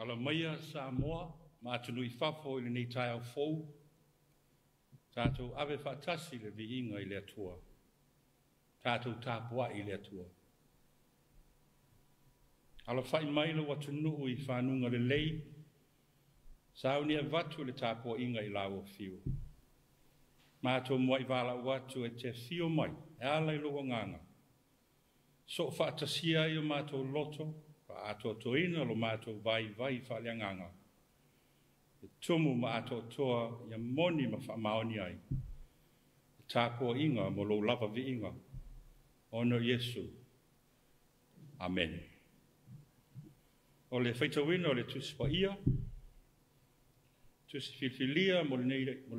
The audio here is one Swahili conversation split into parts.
Ala maia Samoa, ma tunu I fafo I le nei tai au fou. Tātou ave whaatasi le viinga I le atua. Tātou tāpua I le atua. Ala whai maila watu nuu I whanunga le lei. Sauni e watu le tāpua inga I lawa fiu. Mātou mua I wala watu e te fio mai, e ala I loa nganga. So whaatasia I o mātou loto, ato toina lo mātou vai whaleanganga. E tumu ma ato toa ia moni ma whamaoni ai. E tāpua inga mo lo lava vi inga. Ono Yesu. Amen. O le whaitawina o le tusipa ia. Tusi filfilia mo le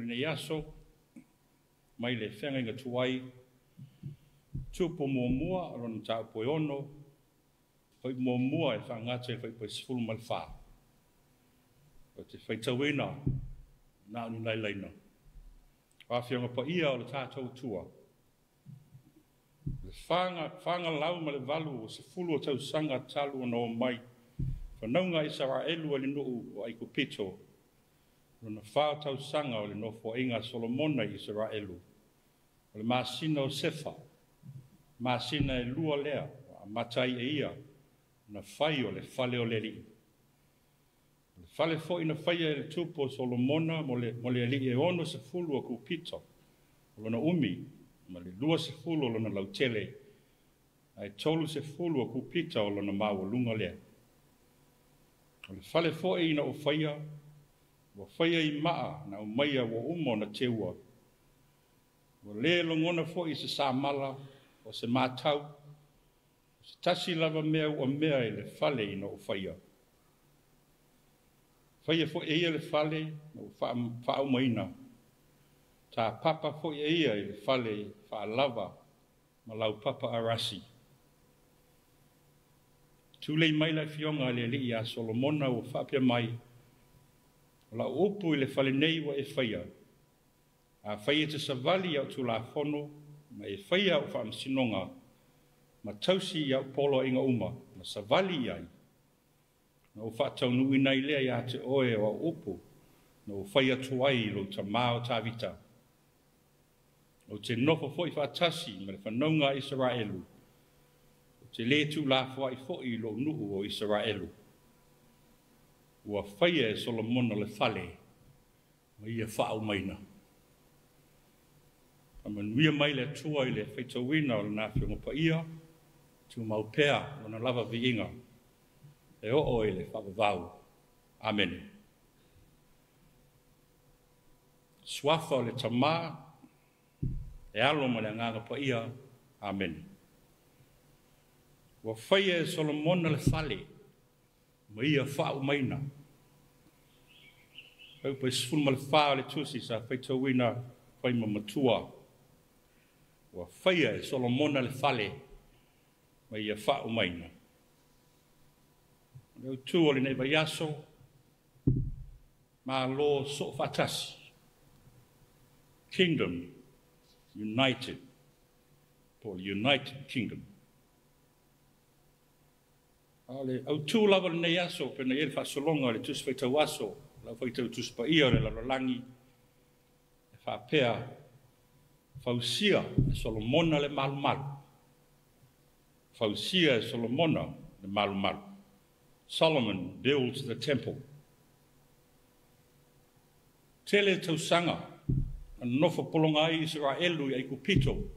nei aso. Mai le whenga tuai. Tupo mua alona tāpua ono. Fai mua e whangata e fai pai sifuru mal wha. O te whaitawina, nā unu nei leina. Whawhianga pa ia o le tātou tua. Le whanga lau ma le walu o sifuru o tau sanga talu o no mai. Whanaunga Israelu ali nuu o Aiko Pito. Rona whao tau sanga o le nofo inga Solomona Israelu. O le masina o Sefa. Masina e lua lea, matai e ia. Na fai o le fale o le li. Le fale fo ina fai e le tupo Solomona mo le li e ono se fulu o kupito. O lona umi, ma le lua se fulu o lona lautele. Ai tolu se fulu o kupito o lona mau o lunga lea. O le fale fo ina o faia I maa na o maia o umo na teua. O le longona fo I se samala o se matau. Se tasi lava mea ua mea I le fale ina o whaia. Whaia fo eia le fale o whaau maina. Tā papa fo eia I le fale wha lava ma lau papa arasi. Tūlei mai lai fionga le li a Solomona o whapia mai. O la upu I le fale nei wa e whaia. A whaia te savali au tu la fono ma e whaia o whaam sinonga. Ma tausi ia polo inga uma, ma savali ai. Na o whaatau nui nei lea ia te oe o upu, na o whaia tuai lo ta mao ta vita. O te nofo foi whaatasi ma le whanaunga Israelu. O te letu la whai foi lo nuhu o Israelu. Ua whaia e Solomona le fale, ma ia whaau maina. Amanuia mai le tua I le whaitawina o le nāwhionga pa ia, tu mau pea o na lava viinga. E o e le whakavau. Amen. Swafa o le tamā, e alo ma le nganga pa ia. Amen. Wa whaia e Solomona le fale, ma ia whau maina. Pau pa sifunu ma le whao le tusi sa whaitawina whai ma matua. Wa whaia e Solomona le fale, ma ia whao maina. Rau tū o le nei vai aso, ma lo so whatasi. Kingdom United, Paul United Kingdom. Ale au tū lava le nei aso, pena ele whasolonga le tusi whaitau aso, lau whaitau tusi pa ia o le lalolangi, e whapea, Fausia e Solomona le malu-malu. Fausia e Solomona le malu-malu. Solomon builds the temple. Tele tausanga, an nofo polonga I Israelu I Aiko Pito.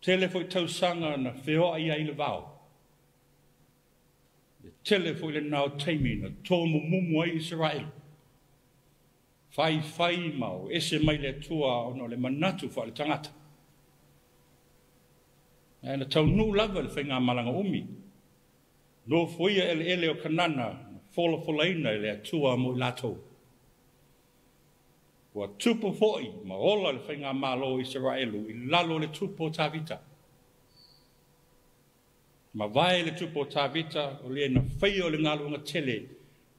Tele foi tausanga na wheoa I le vau. Tele foi le nao teimi na tōmu mumu I Israelu. Fai mau, ese mai le tua ono le manatu fa le tangata. E na tau nu lava le whainga malanga umi. No foia ele o kanana, fola ina le atua mo lato. Wa tupo foi, ma ola le whainga malo Israelu, I lalo le tupo tavita. Ma vai le tupo tavita, o le na whai o le ngalunga tele,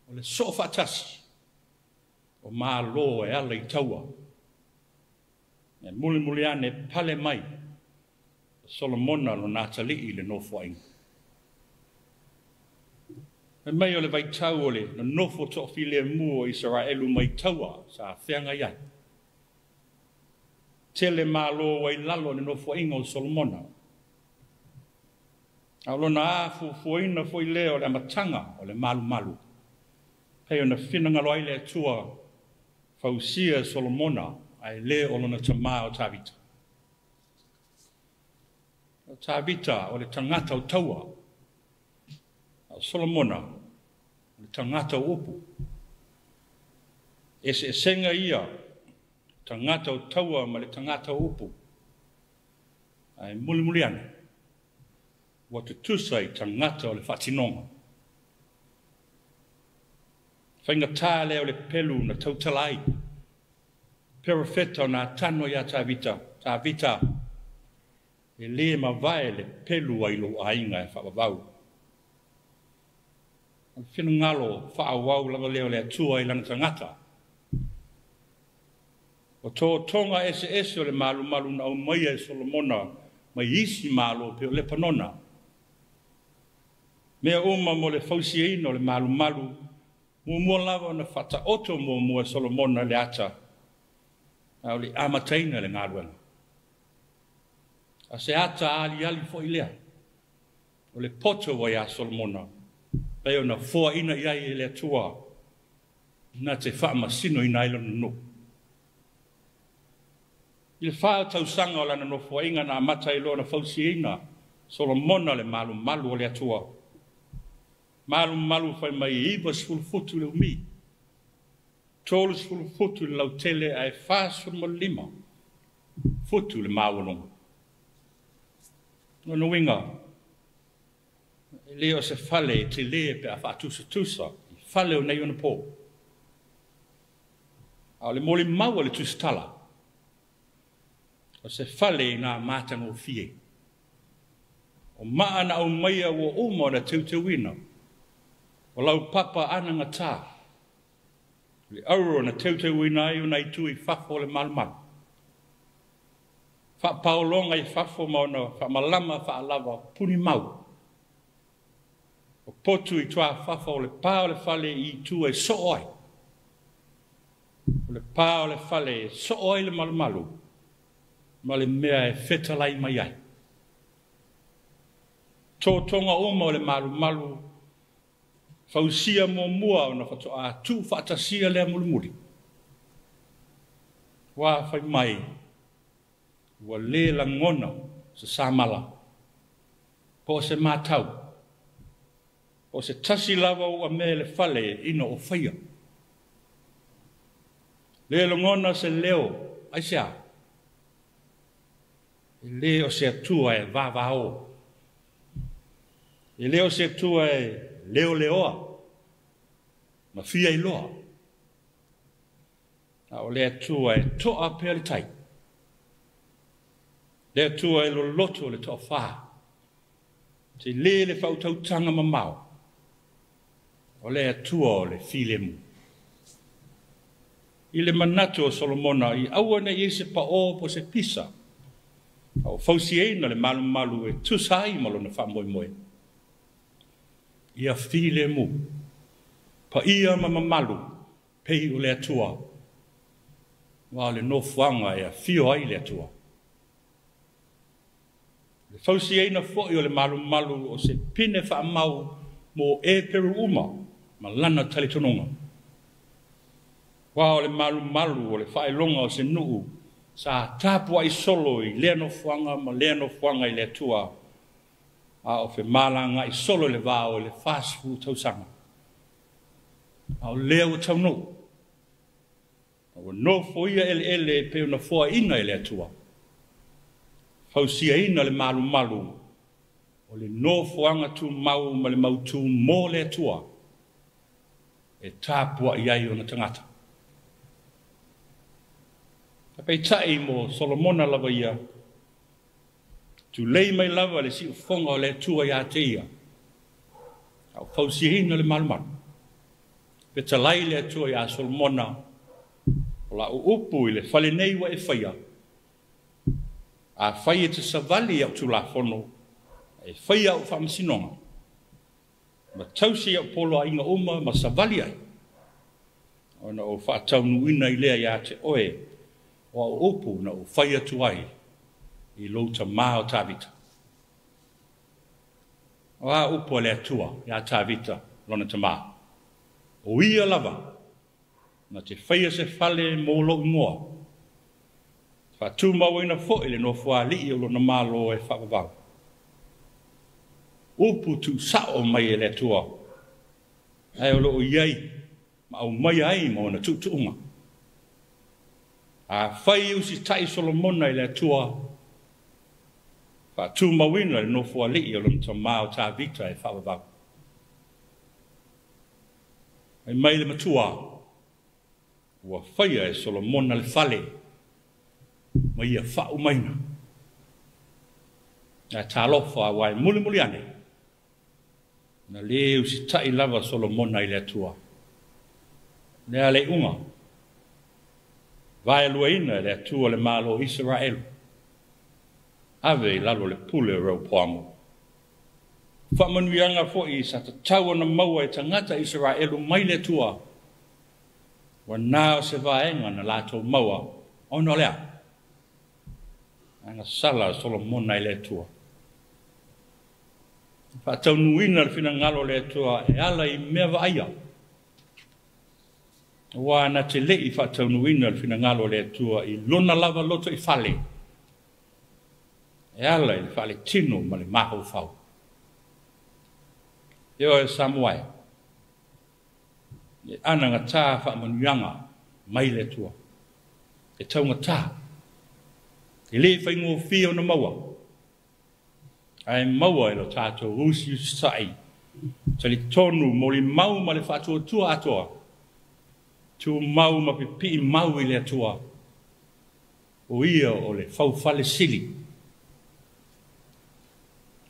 o le sofa tasi, o malo e ala I taua. E muli ane pale mai, Solomona lo Natali le nofo ainga. E mai o le vai tau o le, na nofo tofi le mua Israelu mai taua, sa whianga iai. Tele malo wai lalo le nofo ainga o Solomona. Aulona a fuina foi leo le amatanga o le malu. Pei o na whinanga loai le atua fausia Solomona ai le o lona tama o Tavita. O Tavita o le tangata o taua. O Solomona o le tangata o upu. E se senga ia tangata o taua ma le tangata o upu. Ai muli ane. Wa te tusai tangata o le whatinonga. Whainga tā leo le pelu na tautalai. Perafeta o nā tano ia Tavita. E le ma vai le pelu ai lo ainga e whawawau. Whina ngalo whaawau langa leo le atua I langa tangata. O tō tonga ese o le malu na o maia e Solomona mai isi malo pe o le panona. Mea uma mo le fausiaina o le malu, mua lava na whata oto mua Solomona le ata, au le amataina le ngaruanga. A se ata ali fo ilea, o le poto wa ia Solomona, peo na fua ina iai le atua, na te whaama sino ina ilona no. I le whaa tausanga o lana no fua inga na amata ilo na fausiaina, Solomona le malu o le atua. Malu fai mai iwa sfulfutu le umi. Tolu sfulfutu le lautele ai fasu lima. Futu le mawalonga. No winga. Leo se fale te le pe a tusa. Fale o nei ona po. Au le moli maua le tustala. O se fale na matanga o fie. O maana o maia o uma na teuwina. O lau papa ananga tā. Le auro na teuwina ai unai tui whafo le malmal. Whapaolonga I whafo mauna whamalama whaalava puni mau. O potu I tua whafo le pāo le whale I tua sooi. O le pāo le whale sooi le malumalu. Ma le mea e whetalai mai ai. Tō tonga oma o le malumalu. Fausia mua o na whatoa tū whaatasia lea mulimuri. Wā whai mai, ua le langona sa samala. Po se mātau. Po se tasi lava ua me le whale ina o whaia. Le langona se leo, aisea. E le o se atua e vāvāo. E leo se atua e leoa, ma fia I loa. A o le atua e toa pea le tai. Le atua e lo loto le toa wha. Te le whautautanga mamau. O le atua o le filemu. I le manatu o Solomona I awana I se pa o po se pisa. O fausiena le malu e tusai malo na whamoe. Ia file mu. Pa ia mamalu. Pei o le atua. Wa le nofuanga ia fio ai le atua. Le fausiena fo I o le malu o se pine wha mau mo e peru uma. Ma lana talitononga. Wa o le malu o le whaelonga o se nuu. Sa tapua I solo I lea nofuanga ma lea nofuanga I le atua. A o fe malanga I solo le vao le fast food tausanga. A o leo tau no. A o no foia ele pe una foa ina ele atua. Fausia ina le malu. o le nofoanga tu mau ma le mautu mo le atua e tāpua i ai o na tangata. Ka pei tai mo Solomona lava ia, tu lei mai lava le si fonga o le atua ia te ia, au fausihina le malumalu. Pe talai le atua ia Solomona, o la upu i le fale nei wa e whaia, a whaia te savali au tu la fono, e whaia au whamasinonga. Ma tausi au polo a inga uma ma savali ai. Ona o whaatau nuina i lea ia te oe, o au upu na o whaia tu ai, i louta maa o tāvita. O a upu le atua, ia tāvita, lona te maa. O ia lava, na te whaia se whale mō lo ingoa. Whātū mau ina fo ile no fua li o lona maa lo e whakavau. Upu tu sao mai e le tua. Ai o loo iai, ma au mai ai ma ona tutuunga. A whai usi tai Solomona i le tua. Whātū mawina le no fua li o lona tamā o tā vita e whakavau. Ai mai le matua, ua whaia e Solomona le whale, ma ia whau maina. A tā lofa wai muli muli ane. Na leu si tai lava Solomona i le atua. Lea le unga. Vai lua ina le atua le malo Israel. Ave i lalo le pule rau poamo. Whamanuianga fo i sa ta taua na maua e tangata Israelu mai le atua. Wa nao se vaenga na lato maua. Ono lea. Anga sala Solomona i le atua. Whātau nuina le whina ngalo le atua e ala i mea vaia. Wa na te lei whātau nuina le whina ngalo le atua i lona lava loto i whale. E ala i le whale tino ma le maho whau. Eo e Samuai. E ananga tā whaamanuianga mai le atua. E taunga tā. E le whaingo whio na maua. Ai maua e lo tātou usi sai. Tali tonu mo li mau ma le whātua tua atoa. Tu mau ma pipi mau i le atua. O ia o le whauwhale sili.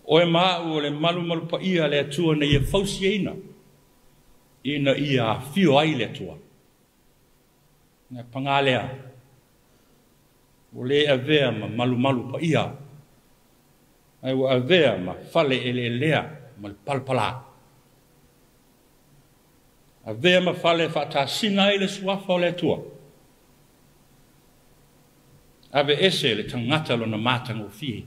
O e mau o le malu malu pa ia le atua na ia whausi eina. Ina ia whio ai le atua. Nga pangalea. O le avea ma malu malu pa ia. Ai wa avea ma fale ele lea ma le palpala. Avea ma fale whata sina i le suafa o le atua. Ave ese le tangata lo na matanga o fie.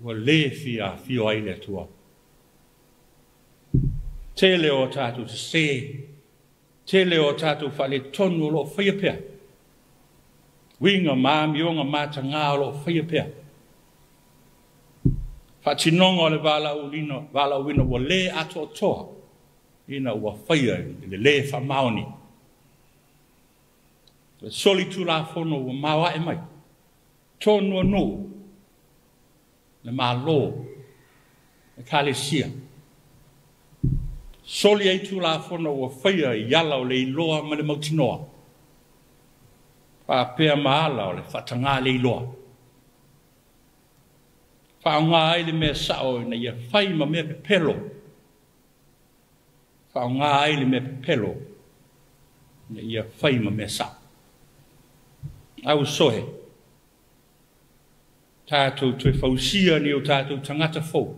Wa le fia fio ai le atua. Tele o tatu te se. Tele o tatu fale tonu lo fia pia. Winga maami o nga matanga lo fia pia. Whatinonga le wala uwina wa le ato toa. Ina ua whaia le whamaoni. Le soli tu la fono ua mawa e mai. Tonu anu. Le maa lo. Le kale sia. Soli ai tu la fono ua whaia i ala o le iloa ma le mautinoa. Whapea maala o le whatanga le iloa. Whaonga ai le mea sao na ia whai ma mea pepelo. Whaonga ai le mea pepelo. Na ia whai ma mea sao. Au sohe. Tātou tue whausia ni o tātou tangata fau.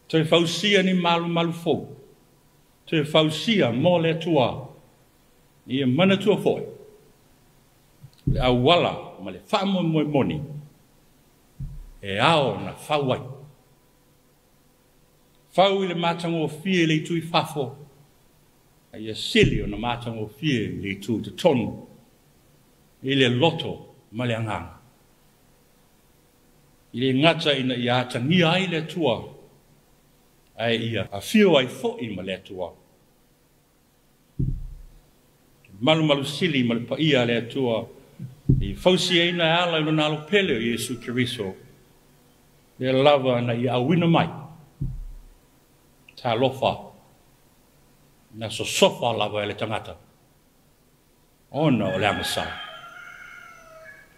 Tue whausia ni malu malu fau. Tue whausia mō le tua. Ia mana tua fau. Le au wala ma le whaamo moe moni. E ao na whauai. Whau i le mātango o fie le tui whafo. A ia sili o na mātango o fie le tui te tonu. I le loto ma le anganga. I le ngata ina i atangia ai le tua. Ai ia a fio ai fo i ma le tua. Malu malu sili ma le pa ia le tua. I fausi e ina ala ilo nalo pele o Yesu Kiriso. le lava na I awina mai. Ta lofa. Na so sofa lava le tangata. Ona o le amasa.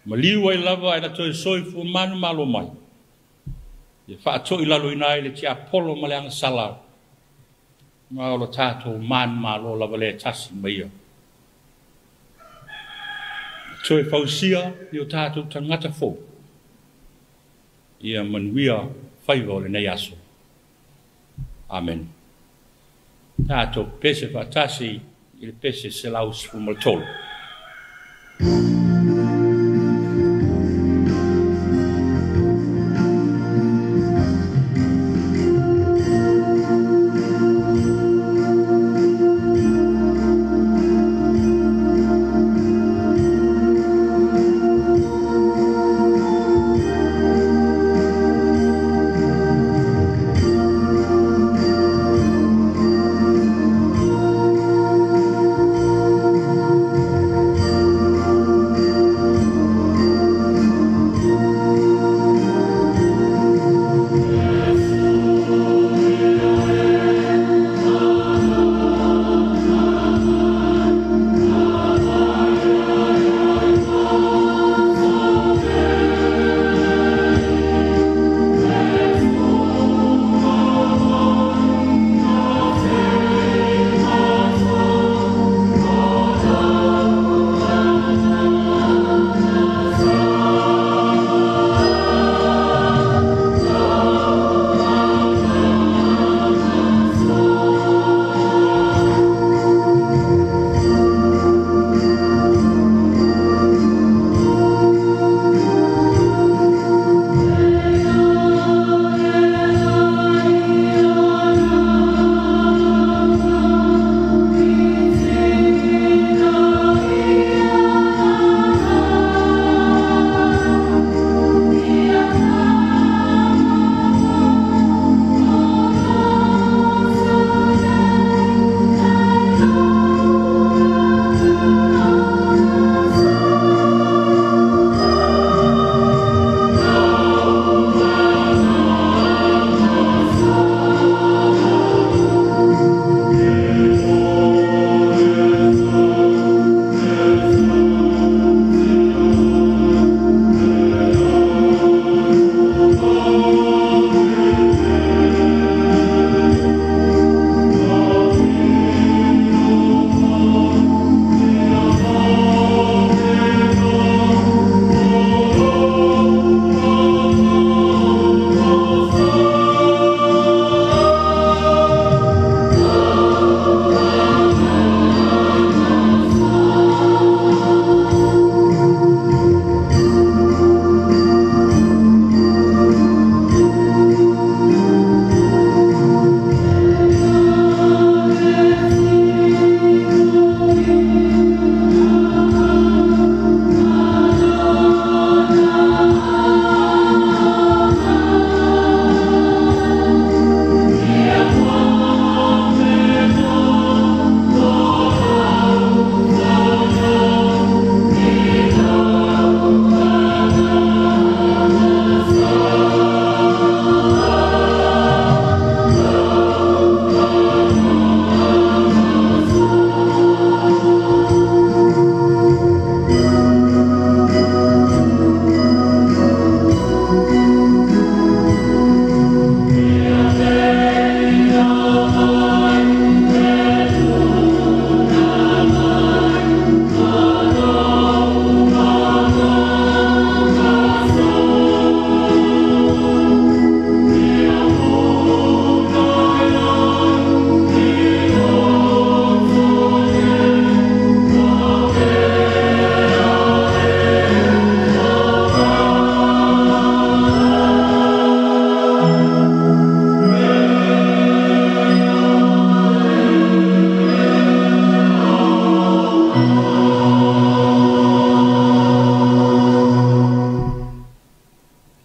Maliwa I lava na toi soifu manu malo mai. Ia whaato I lalo ina le tia polo ma le angasala. Ma o lo tātou man malo lava le tasi maia. Toi fausia I o tātou tangata fo. Ia manuia whaiva o le nei aso. Amen. Tātou pese whaatasi I le pese se lau sifu maltolo.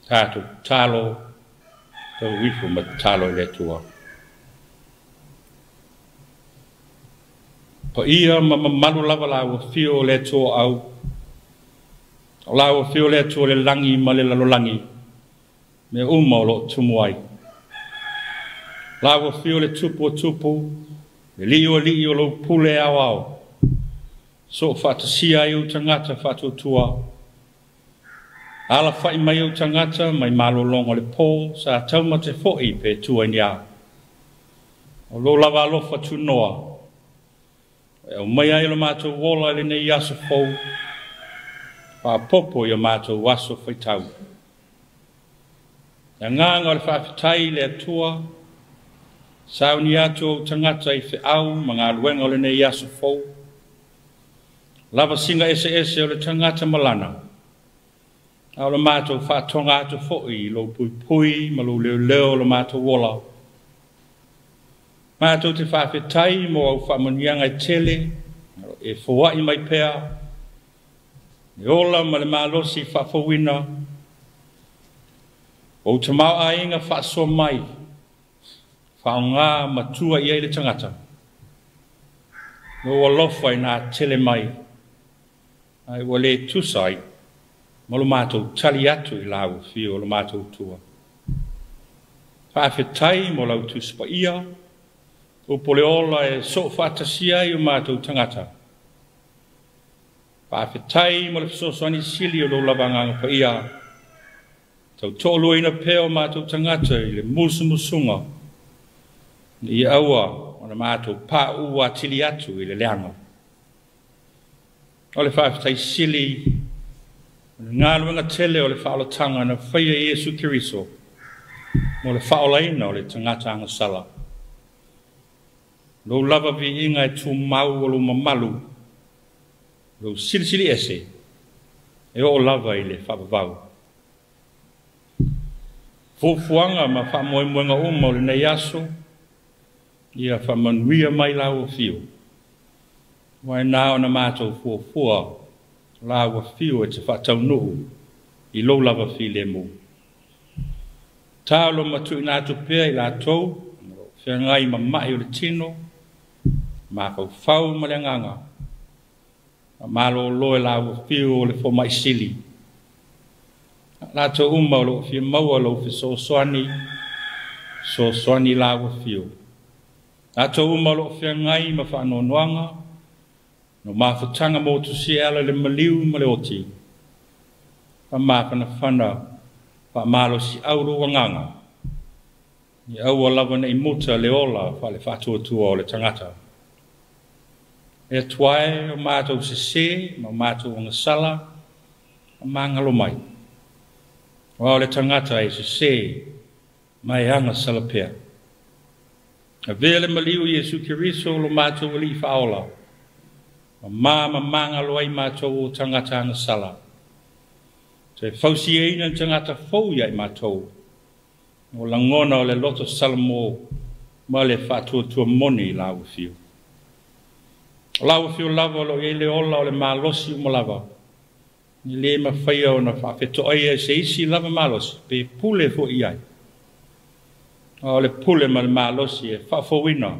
tātou tālo tau wifu ma tālo le tua. Po ia ma malu lava la ua fio le tua au. La ua fio le tua le langi ma le lalolangi. me o lo tumuai. Lawa fio le tupu, le li o lo pule au. So whatasia i o tangata whatutua. Ala whai mai o tangata, mai malolongo le pō, sa tauma te fo'i pe tua ni a. O lo lava alofa tu noa. O mai ai lo mātou wola le nei aso fau. Wha popo i o mātou waso whaitau. Ia nganga o le whawhitai le atua. Sao ni atu o tangata i whi au, ma ngā luenga o le nei aso fau. Lava singa ese o le tangata malana. Au le mātou whātonga atu fo'i, lo pui, ma lo leo le mātou wola. Mātou te whawhitai mo au whamonianga i tele, e whawai mai pēr, e ola ma le mālosi whawhawina, o te mau a inga whaaso mai, whaonga matua i eile tangata. No alofa i nā tele mai, ai wale tusai, ma lo mātou tali atu i lau whio lo mātou tua. Whawhitai mo lau tuspa ia, o pole ola e so whatasia i o mātou tangata. Whawhitai mo le whasosani sili o lo lavanga pa ia. Tau tōlua ina pēo mātou tangata i le musunga. I aua o le mātou pā ua tili atu i le leanga. O le whawhitai sili, ngā luenga tele o le whaalatanga na whaia Iesu Kiriso. Mo le whaolaina o le tangata anga sala. Lo lava vi inga e tu mau o lo mamalu. Lo sili ese. E o lava i le whapavau. Fuanga ma whamoemoenga uma o le nei aso. Ia whamanuia mai lau o fio. Wai nāo na mātou fuafua. Lau o fio e te whatau nuhu. I lo lava fi le mu. Tālo matu i nātu pēr i la tau. Whiangai ma mai o le tino. Ma kau fau ma le nganga. Ma lo loe la o fio le fo mai sili. La to uma lo fi maua lo fi so soani la o fio. La to uma lo fi ngai ma fa no noanga. No ma fa tanga mo tu si ala le maliu ma le oti. Pa ma fa na fana pa ma lo si auru nganga. Ni au lava nei muta le ola fa le fatu tu o le tangata. E tuae o mātou se, ma mātou o ngasala, ma ngalo mai. O le tangata e se, mai anga sala pēr. A vele maliu Iesu Kiriso lo mātou li whaola. Ma ngalo ai mātou o tangata anga sala. Te whausi eina tangata fau ia i mātou. O langona o le loto salamo, ma le whātua moni la u fio. Lau fio lava lo e le ola o le malosi o lava. Ni le ma whaia o na whawheto ai e se isi lava malosi. Pe pule fo i ai. O le pule ma le malosi e whawhawina.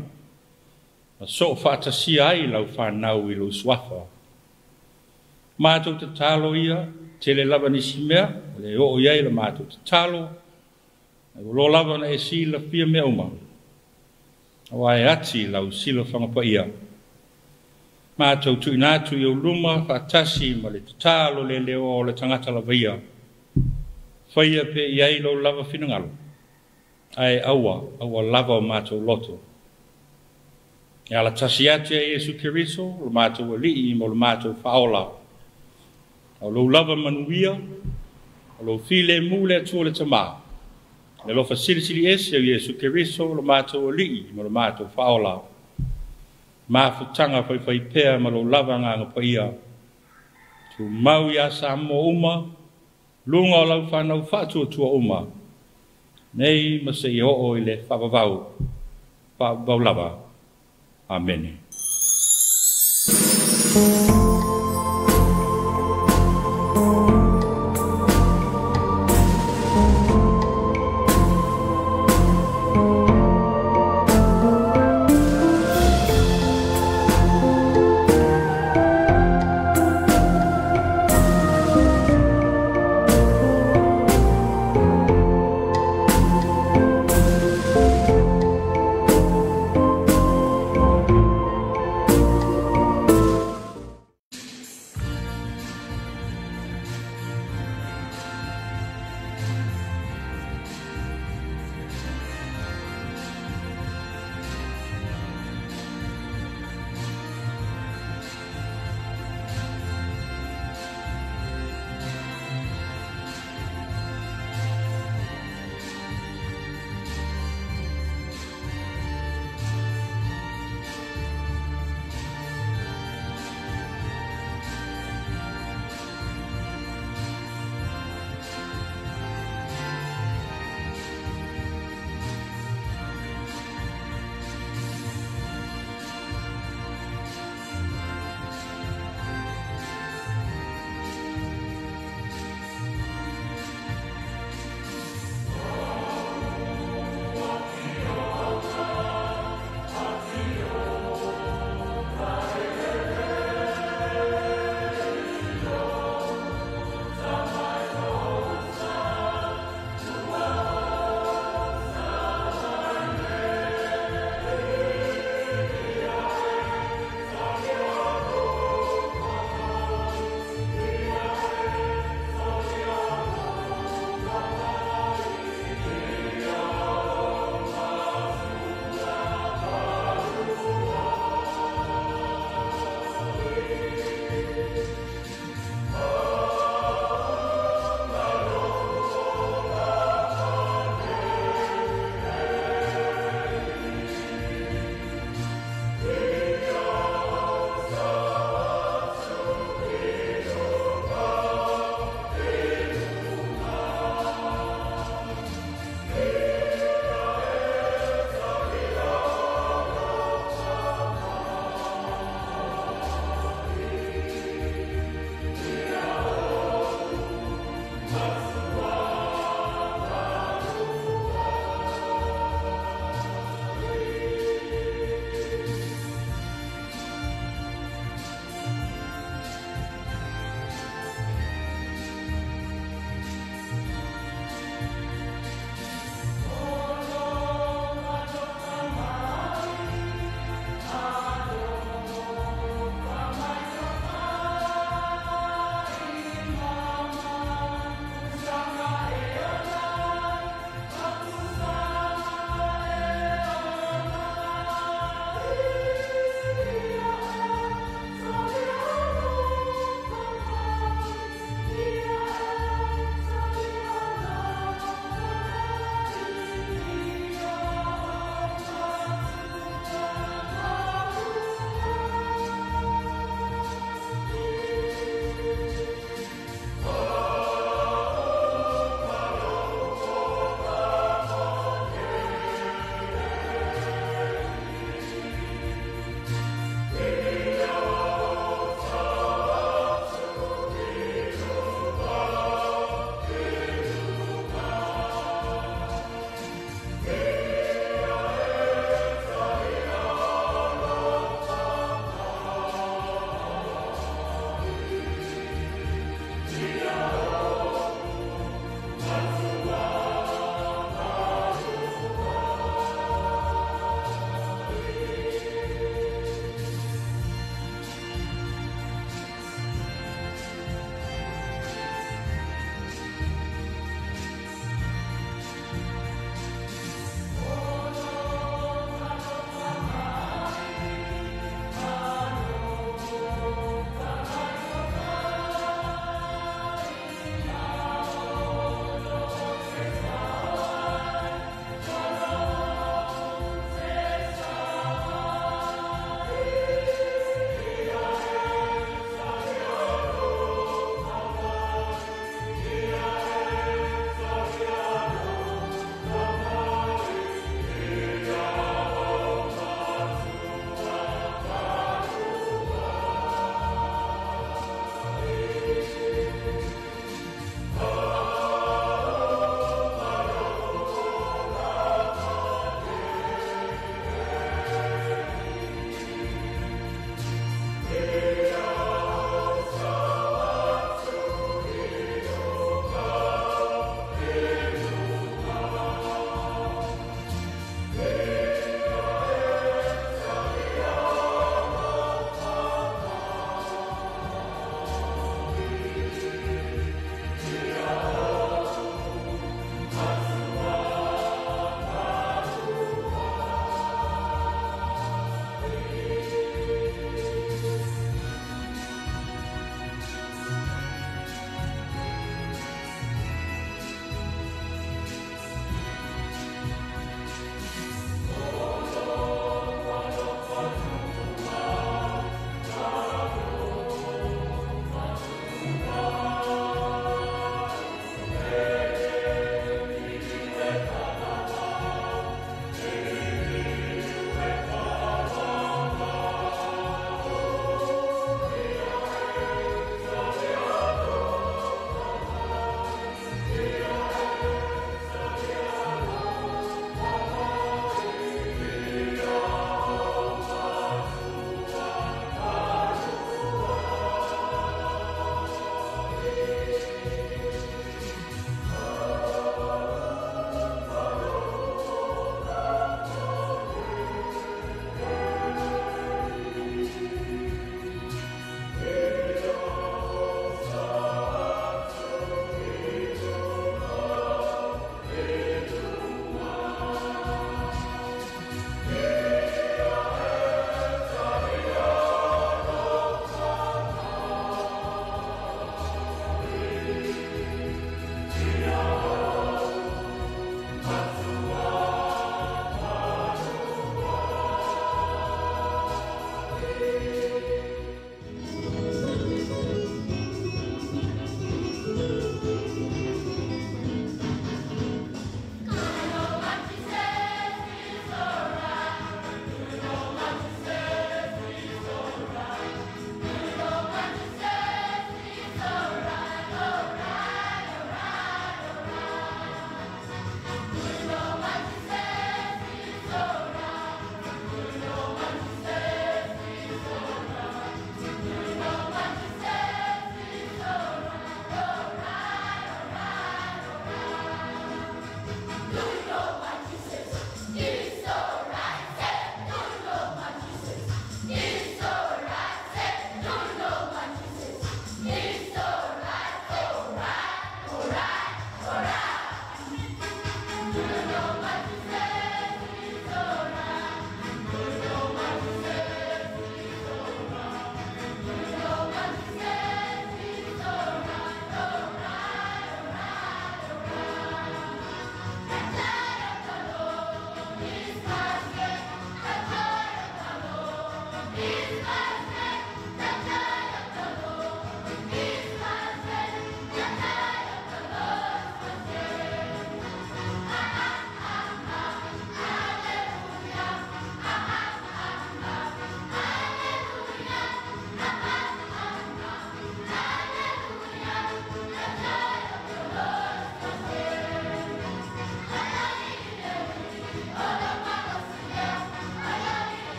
Ma so whatasi ai lau whanau i lo swafa. Mātou te talo ia, te le lava nisi mea, le o iai la mātou te talo. Lo lava na e si la fia mea uma. O ai ati lau silo whangapa ia. Mātou tu inatu i o luma, whatasi ma le tatalo le leo o le tangata la vaia. Whaia pe iai lo lava whinangalo. Ai aua lava o mātou loto. E ala tasi ati a Iesu Kiriso, lo mātou alii mo lo mātou whaola. O lo lava manuia, o lo file mule atua le tamaa. Le lo fasili ese o Iesu Kiriso, lo mātou alii mo lo mātou whaola. Ma futanga fai pēr ma lo lava nganga pa ia. Tu mau ia sa mo uma, lunga o lau whanau whātua tua uma. Nei ma se i o i le whawavau lava. Amen.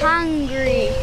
hungry.